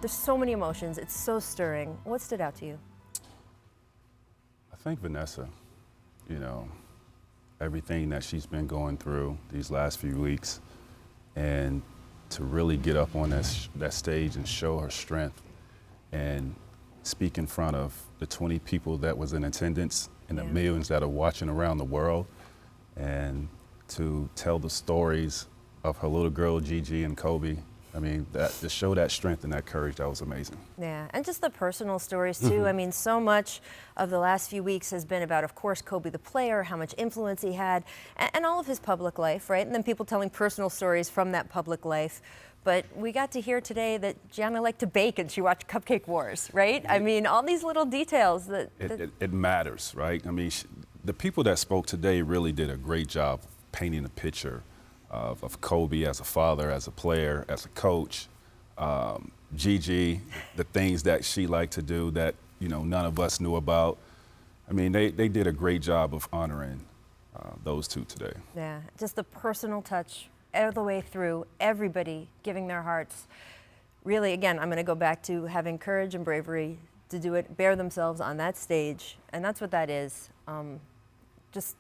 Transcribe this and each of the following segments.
There's so many emotions. It's so stirring. What stood out to you? I think Vanessa, everything that she's been going through these last few weeks, and to really get up on that stage and show her strength and speak in front of the 20 people that was in attendance and the millions that are watching around the world, and to tell the stories of her little girl Gigi and Kobe. I mean, to show that strength and that courage, that was amazing. Yeah, and just the personal stories too. I mean, so much of the last few weeks has been about, of course, Kobe the player, how much influence he had, and all of his public life, right? And then people telling personal stories from that public life. But we got to hear today that Gianna liked to bake and she watched Cupcake Wars, right? I mean, all these little details that... It matters, right? I mean, the people that spoke today really did a great job painting a picture of Kobe as a father, as a player, as a coach. Gigi, the things that she liked to do that, none of us knew about. I mean, they did a great job of honoring those two today. Yeah, just the personal touch all the way through, everybody giving their hearts. Really, again, I'm going to go back to having courage and bravery to do it, bear themselves on that stage, and that's what that is. Just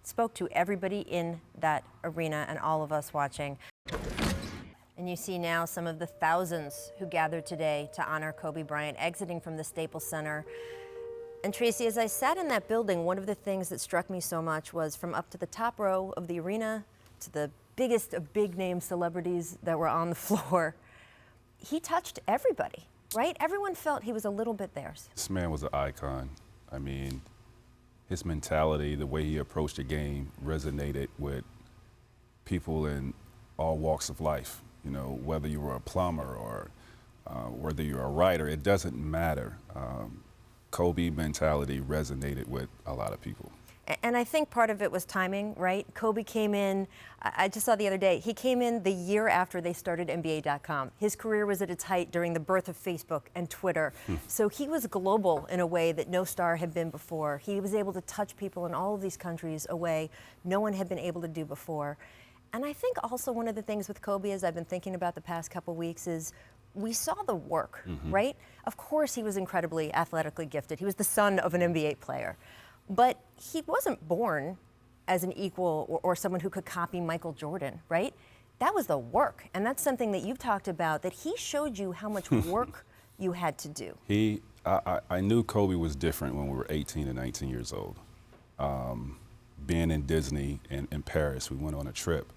spoke to everybody in that arena and all of us watching. And you see now some of the thousands who gathered today to honor Kobe Bryant exiting from the Staples Center. And Tracy, as I sat in that building, one of the things that struck me so much was from up to the top row of the arena to the biggest of big name celebrities that were on the floor, he touched everybody, right? Everyone felt he was a little bit theirs. This man was an icon. I mean, his mentality, the way he approached the game resonated with people in all walks of life. Whether you were a plumber or whether you're a writer, it doesn't matter. Kobe mentality resonated with a lot of people. And I think part of it was timing, right? Kobe came in, I just saw the other day, he came in the year after they started NBA.com. His career was at its height during the birth of Facebook and Twitter. So he was global in a way that no star had been before. He was able to touch people in all of these countries a way no one had been able to do before. And I think also one of the things with Kobe, as I've been thinking about the past couple weeks, is we saw the work, right? Of course he was incredibly athletically gifted. He was the son of an NBA player. But he wasn't born as an equal or someone who could copy Michael Jordan, right? That was the work. And that's something that you've talked about, that he showed you how much work you had to do. I knew Kobe was different when we were 18 and 19 years old. Being in Disney and in Paris, we went on a trip.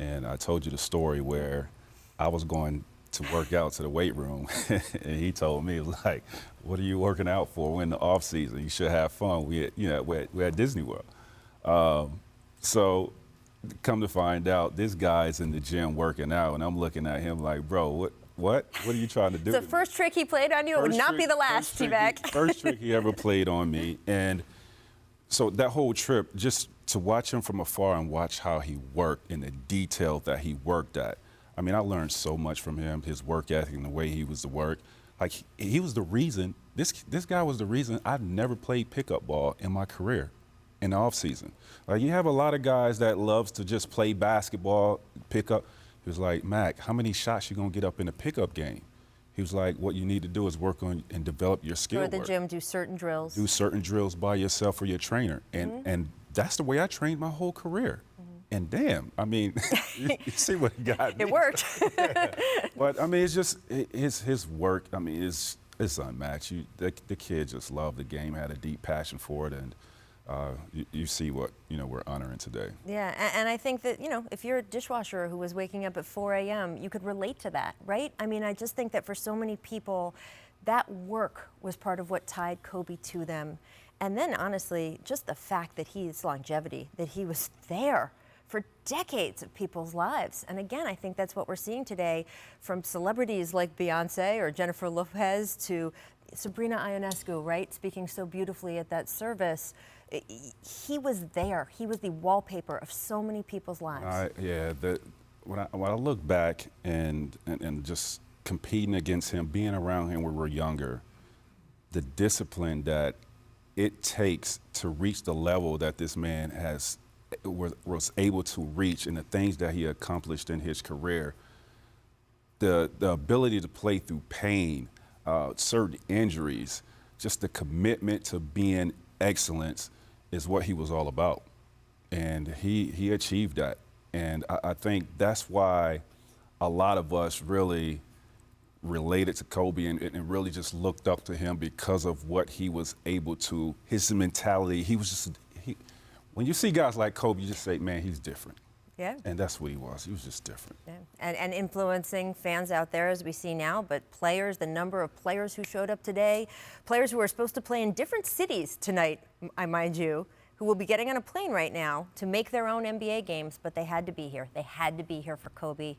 And I told you the story where I was going to work out to the weight room, and he told me, like, what are you working out for? We're in the off season. You should have fun. We're at Disney World. So come to find out, this guy's in the gym working out, and I'm looking at him like, bro, what are you trying to do? The first trick he played on you, it would not be the last, T-Mac. First trick he ever played on me. And so that whole trip, just to watch him from afar and watch how he worked and the detail that he worked at. I mean, I learned so much from him, his work ethic and the way he was to work. Like, he was the reason, this guy was the reason I never played pickup ball in my career in the off season. Like, you have a lot of guys that loves to just play basketball, pick up. He was like, Mac, how many shots you gonna get up in a pickup game? He was like, what you need to do is work on and develop your skill Go to the gym, do certain drills. Do certain drills by yourself or your trainer. And that's the way I trained my whole career. And damn, I mean, you see what he got. It worked. But I mean, it's just his work. I mean, it's unmatched. The kid just loved the game, had a deep passion for it, and you see what we're honoring today. Yeah, and I think that if you're a dishwasher who was waking up at 4 a.m., you could relate to that, right? I mean, I just think that for so many people, that work was part of what tied Kobe to them. And then, honestly, just the fact that his longevity, that he was there for decades of people's lives. And again, I think that's what we're seeing today, from celebrities like Beyonce or Jennifer Lopez to Sabrina Ionescu, right? Speaking so beautifully at that service. He was there. He was the wallpaper of so many people's lives. When I look back and just competing against him, being around him when we were younger, the discipline that it takes to reach the level that this man was able to reach, and the things that he accomplished in his career, the ability to play through pain, certain injuries, just the commitment to being excellence is what he was all about. And he achieved that. And I think that's why a lot of us really related to Kobe and really just looked up to him because of what he was able to, his mentality. He was just, when you see guys like Kobe, you just say, man, he's different. Yeah. And that's what he was. He was just different. Yeah. And influencing fans out there as we see now, but players, the number of players who showed up today, players who are supposed to play in different cities tonight, I mind you, who will be getting on a plane right now to make their own NBA games, but they had to be here. They had to be here for Kobe.